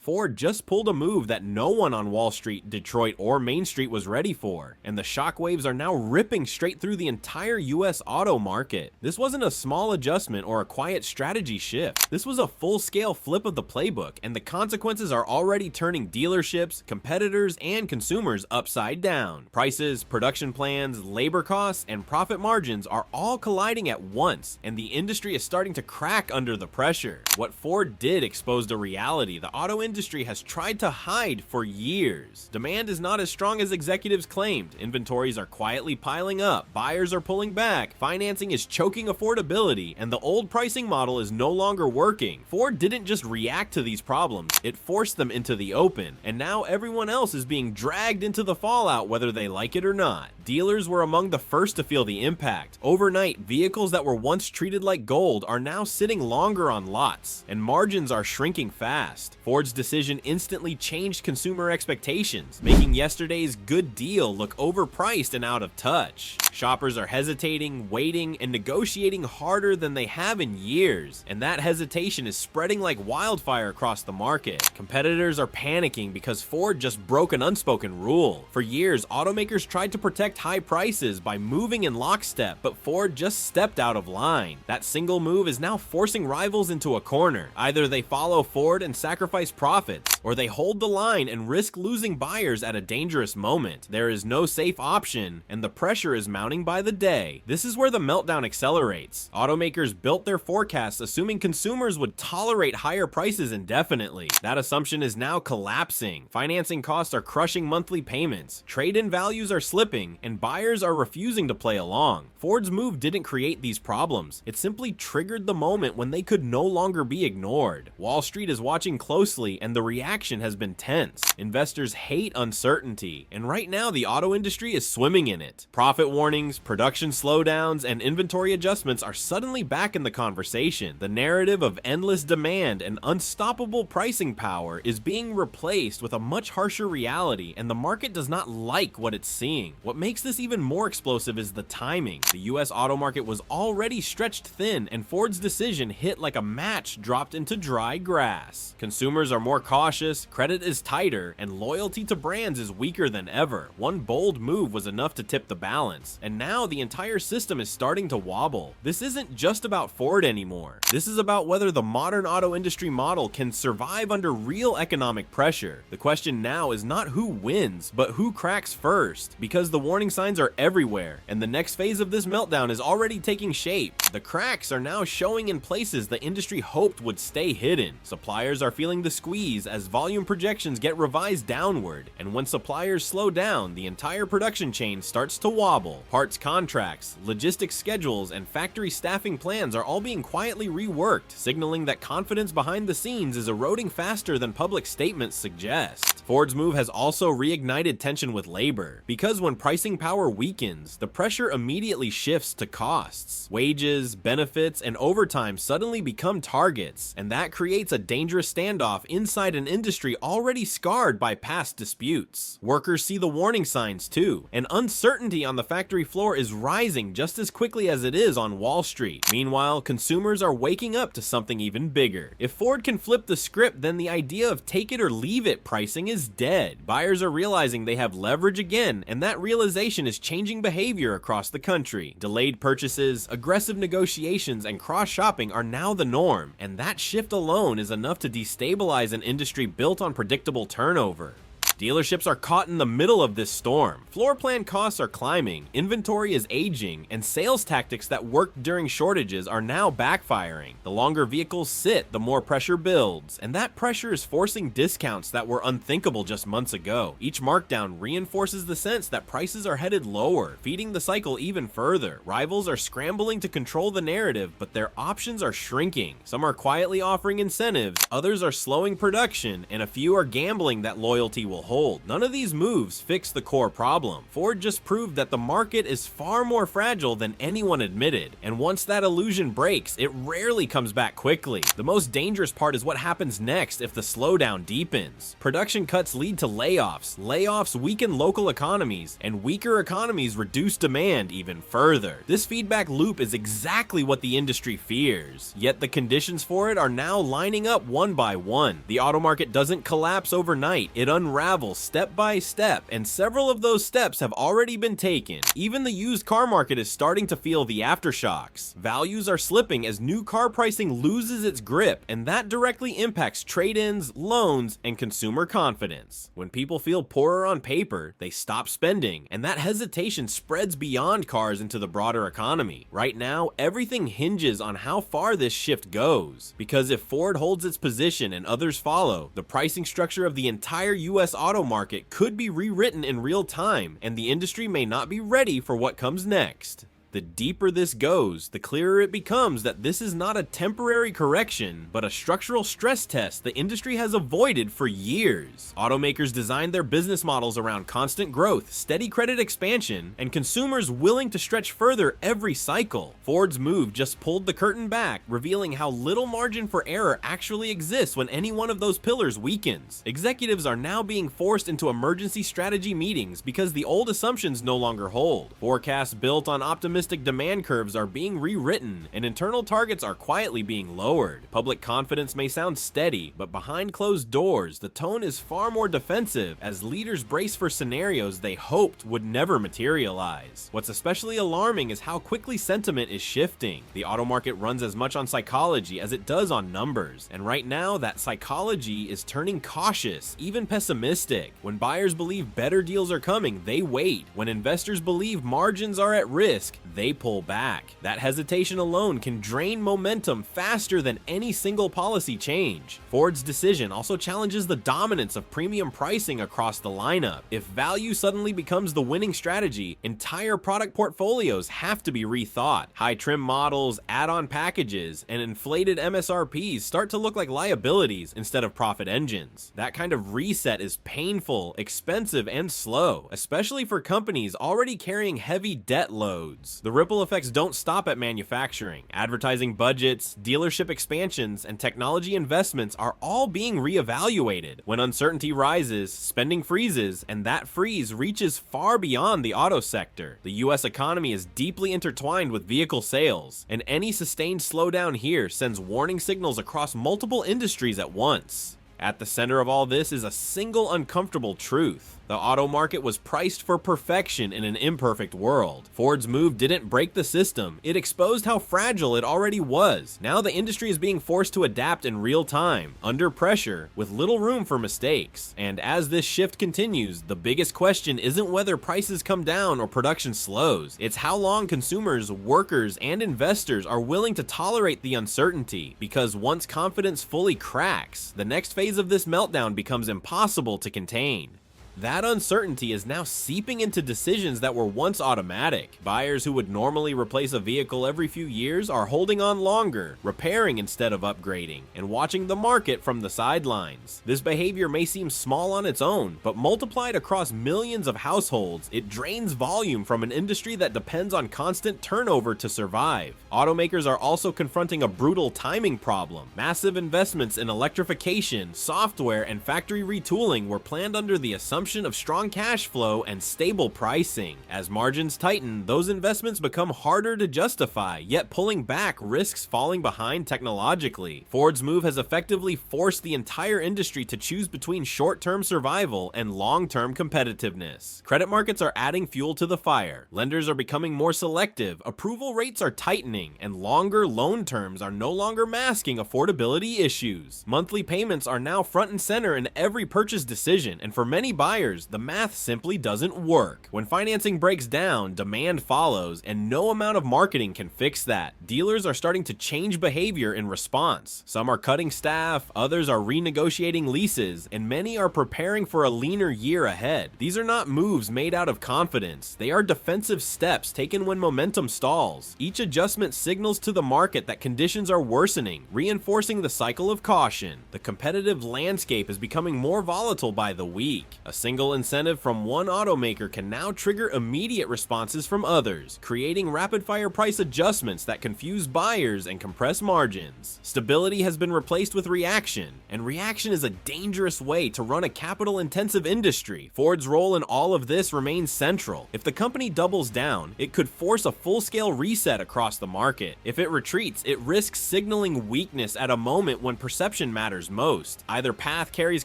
Ford just pulled a move that no one on Wall Street, Detroit, or Main Street was ready for, and the shockwaves are now ripping straight through the entire US auto market. This wasn't a small adjustment or a quiet strategy shift. This was a full-scale flip of the playbook, and the consequences are already turning dealerships, competitors, and consumers upside down. Prices, production plans, labor costs, and profit margins are all colliding at once, and the industry is starting to crack under the pressure. What Ford did exposed a reality the auto industry has tried to hide for years. Demand is not as strong as executives claimed. Inventories are quietly piling up, buyers are pulling back, financing is choking affordability, and the old pricing model is no longer working. Ford didn't just react to these problems, it forced them into the open, and now everyone else is being dragged into the fallout whether they like it or not. Dealers were among the first to feel the impact. Overnight, vehicles that were once treated like gold are now sitting longer on lots, and margins are shrinking fast. Ford's decision instantly changed consumer expectations, making yesterday's good deal look overpriced and out of touch. Shoppers are hesitating, waiting, and negotiating harder than they have in years, and that hesitation is spreading like wildfire across the market. Competitors are panicking because Ford just broke an unspoken rule. For years, automakers tried to protect high prices by moving in lockstep, but Ford just stepped out of line. That single move is now forcing rivals into a corner. Either they follow Ford and sacrifice profits, or they hold the line and risk losing buyers at a dangerous moment. There is no safe option, and the pressure is mounting by the day. This is where the meltdown accelerates. Automakers built their forecasts assuming consumers would tolerate higher prices indefinitely. That assumption is now collapsing. Financing costs are crushing monthly payments, trade-in values are slipping, and buyers are refusing to play along. Ford's move didn't create these problems. It simply triggered the moment when they could no longer be ignored. Wall Street is watching closely, and the reaction has been tense. Investors hate uncertainty, and right now the auto industry is swimming in it. Profit warnings, production slowdowns, and inventory adjustments are suddenly back in the conversation. The narrative of endless demand and unstoppable pricing power is being replaced with a much harsher reality, and the market does not like what it's seeing. What makes this even more explosive is the timing. The US auto market was already stretched thin, and Ford's decision hit like a match dropped into dry grass. Consumers are more cautious, credit is tighter, and loyalty to brands is weaker than ever. One bold move was enough to tip the balance, and now the entire system is starting to wobble. This isn't just about Ford anymore. This is about whether the modern auto industry model can survive under real economic pressure. The question now is not who wins, but who cracks first, because the warning signs are everywhere, and the next phase of this meltdown is already taking shape. The cracks are now showing in places the industry hoped would stay hidden. Suppliers are feeling the squeeze as volume projections get revised downward, and when suppliers slow down, the entire production chain starts to wobble. Parts contracts, logistics schedules, and factory staffing plans are all being quietly reworked, signaling that confidence behind the scenes is eroding faster than public statements suggest. Ford's move has also reignited tension with labor, because when pricing power weakens, the pressure immediately shifts to costs. Wages, benefits, and overtime suddenly become targets, and that creates a dangerous standoff inside an industry already scarred by past disputes. Workers see the warning signs too, and uncertainty on the factory floor is rising just as quickly as it is on Wall Street. Meanwhile, consumers are waking up to something even bigger. If Ford can flip the script, then the idea of take it or leave it pricing is dead. Buyers are realizing they have leverage again, and that realization is changing behavior across the country. Delayed purchases, aggressive negotiations, and cross-shopping are now the norm, and that shift alone is enough to destabilize an industry built on predictable turnover. Dealerships are caught in the middle of this storm. Floor plan costs are climbing, inventory is aging, and sales tactics that worked during shortages are now backfiring. The longer vehicles sit, the more pressure builds, and that pressure is forcing discounts that were unthinkable just months ago. Each markdown reinforces the sense that prices are headed lower, feeding the cycle even further. Rivals are scrambling to control the narrative, but their options are shrinking. Some are quietly offering incentives, others are slowing production, and a few are gambling that loyalty will hold. None of these moves fix the core problem. Ford just proved that the market is far more fragile than anyone admitted, and once that illusion breaks, it rarely comes back quickly. The most dangerous part is what happens next if the slowdown deepens. Production cuts lead to layoffs. Layoffs weaken local economies, and weaker economies reduce demand even further. This feedback loop is exactly what the industry fears, yet the conditions for it are now lining up one by one. The auto market doesn't collapse overnight, it unravels step by step, and several of those steps have already been taken. Even the used car market is starting to feel the aftershocks. Values are slipping as new car pricing loses its grip, and that directly impacts trade-ins, loans, and consumer confidence. When people feel poorer on paper, they stop spending, and that hesitation spreads beyond cars into the broader economy. Right now, everything hinges on how far this shift goes, because if Ford holds its position and others follow, the pricing structure of the entire US auto market could be rewritten in real time, and the industry may not be ready for what comes next. The deeper this goes, the clearer it becomes that this is not a temporary correction, but a structural stress test the industry has avoided for years. Automakers designed their business models around constant growth, steady credit expansion, and consumers willing to stretch further every cycle. Ford's move just pulled the curtain back, revealing how little margin for error actually exists when any one of those pillars weakens. Executives are now being forced into emergency strategy meetings because the old assumptions no longer hold. Forecasts built on optimistic demand curves are being rewritten, and internal targets are quietly being lowered. Public confidence may sound steady, but behind closed doors, the tone is far more defensive as leaders brace for scenarios they hoped would never materialize. What's especially alarming is how quickly sentiment is shifting. The auto market runs as much on psychology as it does on numbers, and right now that psychology is turning cautious, even pessimistic. When buyers believe better deals are coming, they wait. When investors believe margins are at risk, they pull back. That hesitation alone can drain momentum faster than any single policy change. Ford's decision also challenges the dominance of premium pricing across the lineup. If value suddenly becomes the winning strategy, entire product portfolios have to be rethought. High trim models, add-on packages, and inflated MSRPs start to look like liabilities instead of profit engines. That kind of reset is painful, expensive, and slow, especially for companies already carrying heavy debt loads. The ripple effects don't stop at manufacturing. Advertising budgets, dealership expansions, and technology investments are all being reevaluated. When uncertainty rises, spending freezes, and that freeze reaches far beyond the auto sector. The US economy is deeply intertwined with vehicle sales, and any sustained slowdown here sends warning signals across multiple industries at once. At the center of all this is a single uncomfortable truth. The auto market was priced for perfection in an imperfect world. Ford's move didn't break the system, it exposed how fragile it already was. Now the industry is being forced to adapt in real time, under pressure, with little room for mistakes. And as this shift continues, the biggest question isn't whether prices come down or production slows. It's how long consumers, workers, and investors are willing to tolerate the uncertainty. Because once confidence fully cracks, the next phase of this meltdown becomes impossible to contain. That uncertainty is now seeping into decisions that were once automatic. Buyers who would normally replace a vehicle every few years are holding on longer, repairing instead of upgrading, and watching the market from the sidelines. This behavior may seem small on its own, but multiplied across millions of households, it drains volume from an industry that depends on constant turnover to survive. Automakers are also confronting a brutal timing problem. Massive investments in electrification, software, and factory retooling were planned under the assumption of strong cash flow and stable pricing. As margins tighten, those investments become harder to justify, yet pulling back risks falling behind technologically. Ford's move has effectively forced the entire industry to choose between short-term survival and long-term competitiveness. Credit markets are adding fuel to the fire. Lenders are becoming more selective, approval rates are tightening, and longer loan terms are no longer masking affordability issues. Monthly payments are now front and center in every purchase decision, and for many buyers, the math simply doesn't work. When financing breaks down, demand follows, and no amount of marketing can fix that. Dealers are starting to change behavior in response. Some are cutting staff, others are renegotiating leases, and many are preparing for a leaner year ahead. These are not moves made out of confidence. They are defensive steps taken when momentum stalls. Each adjustment signals to the market that conditions are worsening, reinforcing the cycle of caution. The competitive landscape is becoming more volatile by the week. A single incentive from one automaker can now trigger immediate responses from others, creating rapid-fire price adjustments that confuse buyers and compress margins. Stability has been replaced with reaction, and reaction is a dangerous way to run a capital-intensive industry. Ford's role in all of this remains central. If the company doubles down, it could force a full-scale reset across the market. If it retreats, it risks signaling weakness at a moment when perception matters most. Either path carries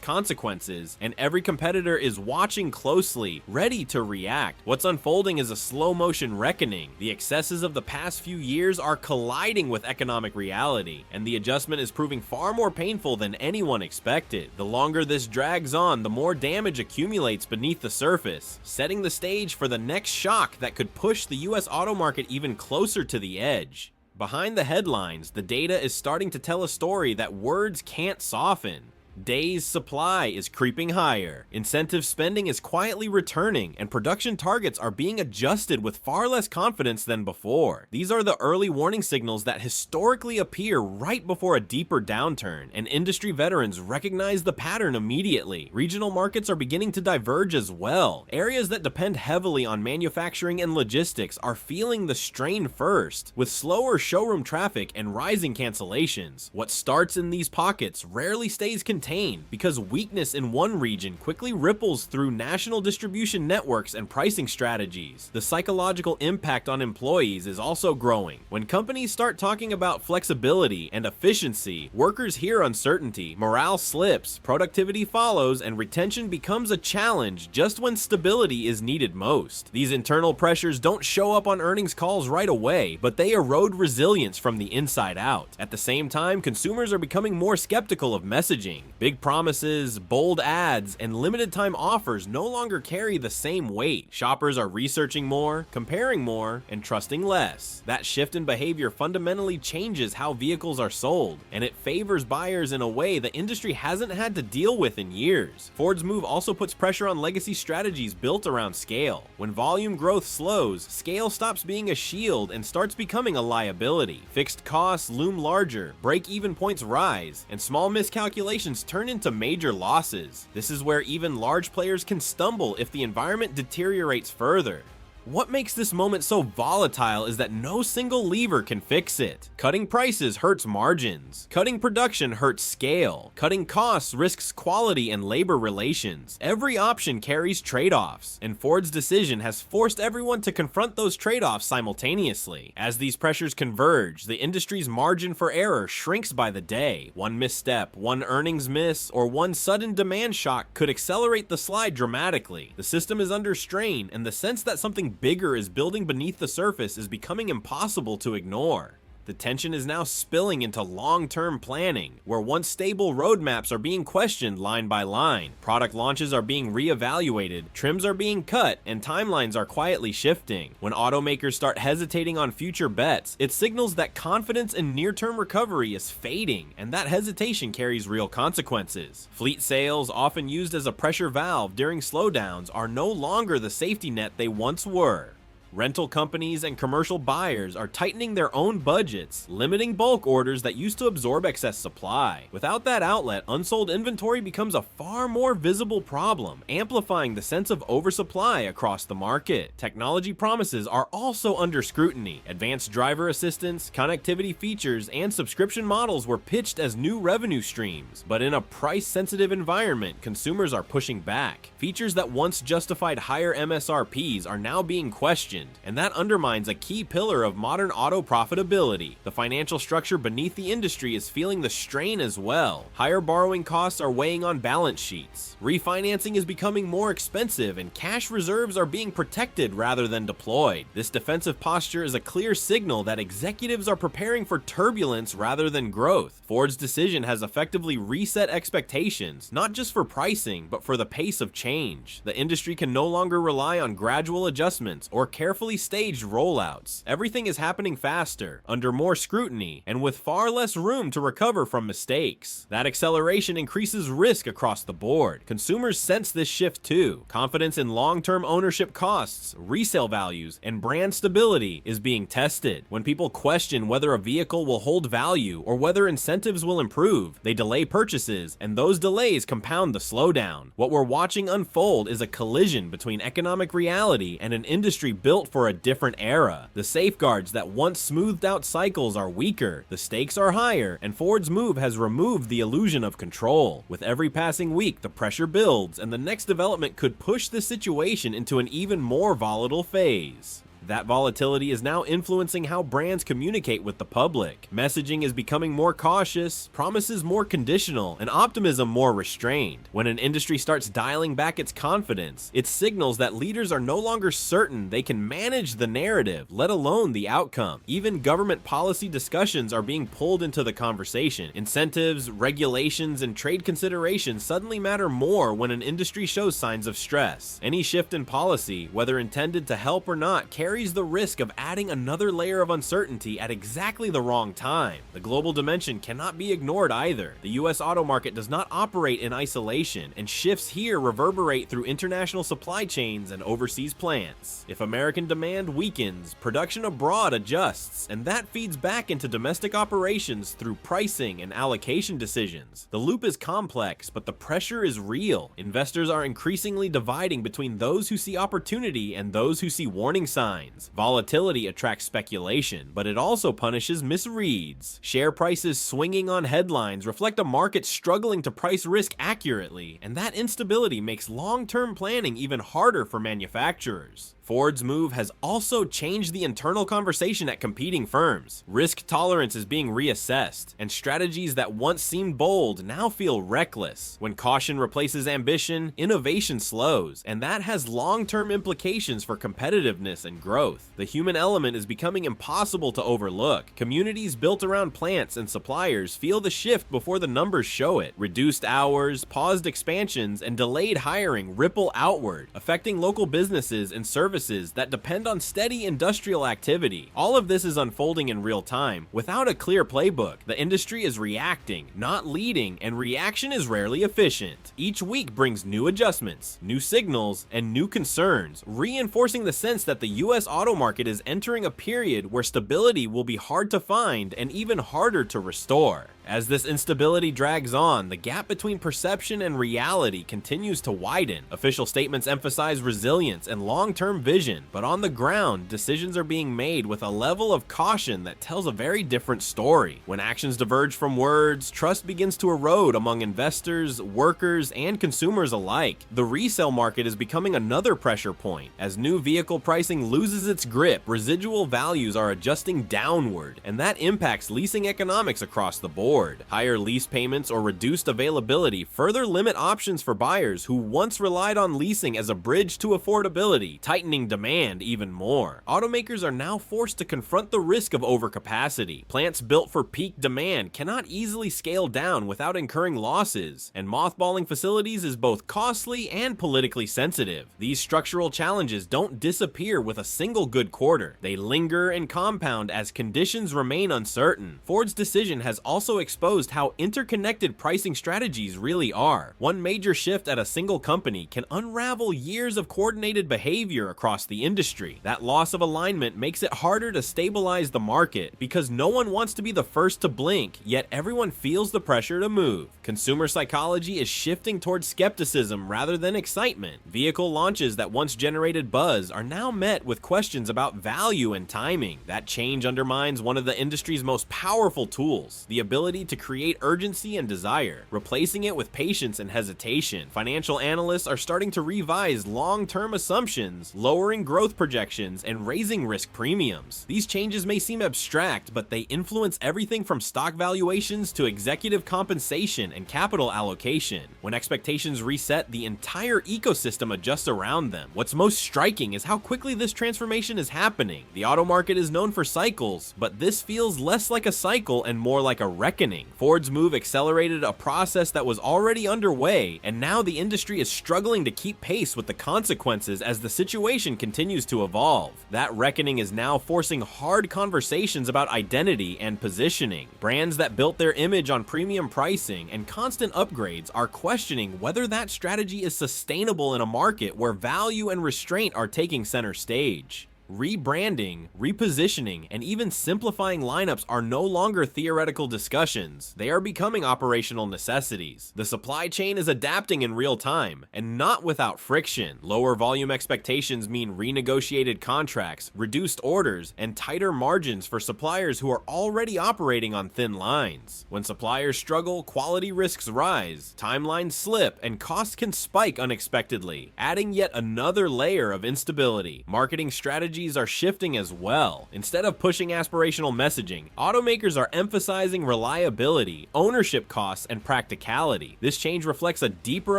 consequences, and every competitor is watching closely, ready to react. What's unfolding is a slow-motion reckoning. The excesses of the past few years are colliding with economic reality, and the adjustment is proving far more painful than anyone expected. The longer this drags on, the more damage accumulates beneath the surface, setting the stage for the next shock that could push the US auto market even closer to the edge. Behind the headlines, the data is starting to tell a story that words can't soften. Days supply is creeping higher, incentive spending is quietly returning, and production targets are being adjusted with far less confidence than before. These are the early warning signals that historically appear right before a deeper downturn, and industry veterans recognize the pattern immediately. Regional markets are beginning to diverge as well. Areas that depend heavily on manufacturing and logistics are feeling the strain first, with slower showroom traffic and rising cancellations. What starts in these pockets rarely stays contained, because weakness in one region quickly ripples through national distribution networks and pricing strategies. The psychological impact on employees is also growing. When companies start talking about flexibility and efficiency, workers hear uncertainty, morale slips, productivity follows, and retention becomes a challenge just when stability is needed most. These internal pressures don't show up on earnings calls right away, but they erode resilience from the inside out. At the same time, consumers are becoming more skeptical of messaging. Big promises, bold ads, and limited time offers no longer carry the same weight. Shoppers are researching more, comparing more, and trusting less. That shift in behavior fundamentally changes how vehicles are sold, and it favors buyers in a way the industry hasn't had to deal with in years. Ford's move also puts pressure on legacy strategies built around scale. When volume growth slows, scale stops being a shield and starts becoming a liability. Fixed costs loom larger, break-even points rise, and small miscalculations turn into major losses. This is where even large players can stumble if the environment deteriorates further. What makes this moment so volatile is that no single lever can fix it. Cutting prices hurts margins. Cutting production hurts scale. Cutting costs risks quality and labor relations. Every option carries trade-offs, and Ford's decision has forced everyone to confront those trade-offs simultaneously. As these pressures converge, the industry's margin for error shrinks by the day. One misstep, one earnings miss, or one sudden demand shock could accelerate the slide dramatically. The system is under strain, and the sense that something bigger is building beneath the surface is becoming impossible to ignore. The tension is now spilling into long-term planning, where once stable roadmaps are being questioned line by line. Product launches are being reevaluated, trims are being cut, and timelines are quietly shifting. When automakers start hesitating on future bets, it signals that confidence in near-term recovery is fading, and that hesitation carries real consequences. Fleet sales, often used as a pressure valve during slowdowns, are no longer the safety net they once were. Rental companies and commercial buyers are tightening their own budgets, limiting bulk orders that used to absorb excess supply. Without that outlet, unsold inventory becomes a far more visible problem, amplifying the sense of oversupply across the market. Technology promises are also under scrutiny. Advanced driver assistance, connectivity features, and subscription models were pitched as new revenue streams, but in a price-sensitive environment, consumers are pushing back. Features that once justified higher MSRPs are now being questioned, and that undermines a key pillar of modern auto profitability. The financial structure beneath the industry is feeling the strain as well. Higher borrowing costs are weighing on balance sheets. Refinancing is becoming more expensive, and cash reserves are being protected rather than deployed. This defensive posture is a clear signal that executives are preparing for turbulence rather than growth. Ford's decision has effectively reset expectations, not just for pricing, but for the pace of change. The industry can no longer rely on gradual adjustments or careful carefully staged rollouts. Everything is happening faster, under more scrutiny, and with far less room to recover from mistakes. That acceleration increases risk across the board. Consumers sense this shift too. Confidence in long-term ownership costs, resale values, and brand stability is being tested. When people question whether a vehicle will hold value or whether incentives will improve, they delay purchases, and those delays compound the slowdown. What we're watching unfold is a collision between economic reality and an industry built for a different era. The safeguards that once smoothed out cycles are weaker, the stakes are higher, and Ford's move has removed the illusion of control. With every passing week, the pressure builds, and the next development could push the situation into an even more volatile phase. That volatility is now influencing how brands communicate with the public. Messaging is becoming more cautious, promises more conditional, and optimism more restrained. When an industry starts dialing back its confidence, it signals that leaders are no longer certain they can manage the narrative, let alone the outcome. Even government policy discussions are being pulled into the conversation. Incentives, regulations, and trade considerations suddenly matter more when an industry shows signs of stress. Any shift in policy, whether intended to help or not, carries the risk of adding another layer of uncertainty at exactly the wrong time. The global dimension cannot be ignored either. The US auto market does not operate in isolation, and shifts here reverberate through international supply chains and overseas plants. If American demand weakens, production abroad adjusts, and that feeds back into domestic operations through pricing and allocation decisions. The loop is complex, but the pressure is real. Investors are increasingly dividing between those who see opportunity and those who see warning signs. Volatility attracts speculation, but it also punishes misreads. Share prices swinging on headlines reflect a market struggling to price risk accurately, and that instability makes long-term planning even harder for manufacturers. Ford's move has also changed the internal conversation at competing firms. Risk tolerance is being reassessed, and strategies that once seemed bold now feel reckless. When caution replaces ambition, innovation slows, and that has long-term implications for competitiveness and growth. The human element is becoming impossible to overlook. Communities built around plants and suppliers feel the shift before the numbers show it. Reduced hours, paused expansions, and delayed hiring ripple outward, affecting local businesses and services that depend on steady industrial activity. All of this is unfolding in real time, without a clear playbook. The industry is reacting, not leading, and reaction is rarely efficient. Each week brings new adjustments, new signals, and new concerns, reinforcing the sense that the US auto market is entering a period where stability will be hard to find and even harder to restore. As this instability drags on, the gap between perception and reality continues to widen. Official statements emphasize resilience and long-term vision, but on the ground, decisions are being made with a level of caution that tells a very different story. When actions diverge from words, trust begins to erode among investors, workers, and consumers alike. The resale market is becoming another pressure point. As new vehicle pricing loses its grip, residual values are adjusting downward, and that impacts leasing economics across the board. Higher lease payments or reduced availability further limit options for buyers who once relied on leasing as a bridge to affordability, tightening demand even more. Automakers are now forced to confront the risk of overcapacity. Plants built for peak demand cannot easily scale down without incurring losses, and mothballing facilities is both costly and politically sensitive. These structural challenges don't disappear with a single good quarter. They linger and compound as conditions remain uncertain. Ford's decision has also exposed how interconnected pricing strategies really are. One major shift at a single company can unravel years of coordinated behavior across the industry. That loss of alignment makes it harder to stabilize the market because no one wants to be the first to blink, yet everyone feels the pressure to move. Consumer psychology is shifting towards skepticism rather than excitement. Vehicle launches that once generated buzz are now met with questions about value and timing. That change undermines one of the industry's most powerful tools, the ability to create urgency and desire, replacing it with patience and hesitation. Financial analysts are starting to revise long-term assumptions, lowering growth projections, and raising risk premiums. These changes may seem abstract, but they influence everything from stock valuations to executive compensation and capital allocation. When expectations reset, the entire ecosystem adjusts around them. What's most striking is how quickly this transformation is happening. The auto market is known for cycles, but this feels less like a cycle and more like a reckoning. Ford's move accelerated a process that was already underway, and now the industry is struggling to keep pace with the consequences as the situation situation continues to evolve. That reckoning is now forcing hard conversations about identity and positioning. Brands that built their image on premium pricing and constant upgrades are questioning whether that strategy is sustainable in a market where value and restraint are taking center stage. Rebranding, repositioning, and even simplifying lineups are no longer theoretical discussions. They are becoming operational necessities. The supply chain is adapting in real time, and not without friction. Lower volume expectations mean renegotiated contracts, reduced orders, and tighter margins for suppliers who are already operating on thin lines. When suppliers struggle, quality risks rise, timelines slip, and costs can spike unexpectedly, adding yet another layer of instability. Marketing strategies are shifting as well. Instead of pushing aspirational messaging, automakers are emphasizing reliability, ownership costs, and practicality. This change reflects a deeper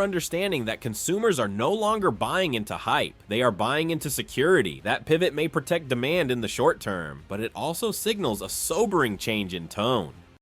understanding that consumers are no longer buying into hype. They are buying into security. That pivot may protect demand in the short term, but it also signals a sobering change in tone.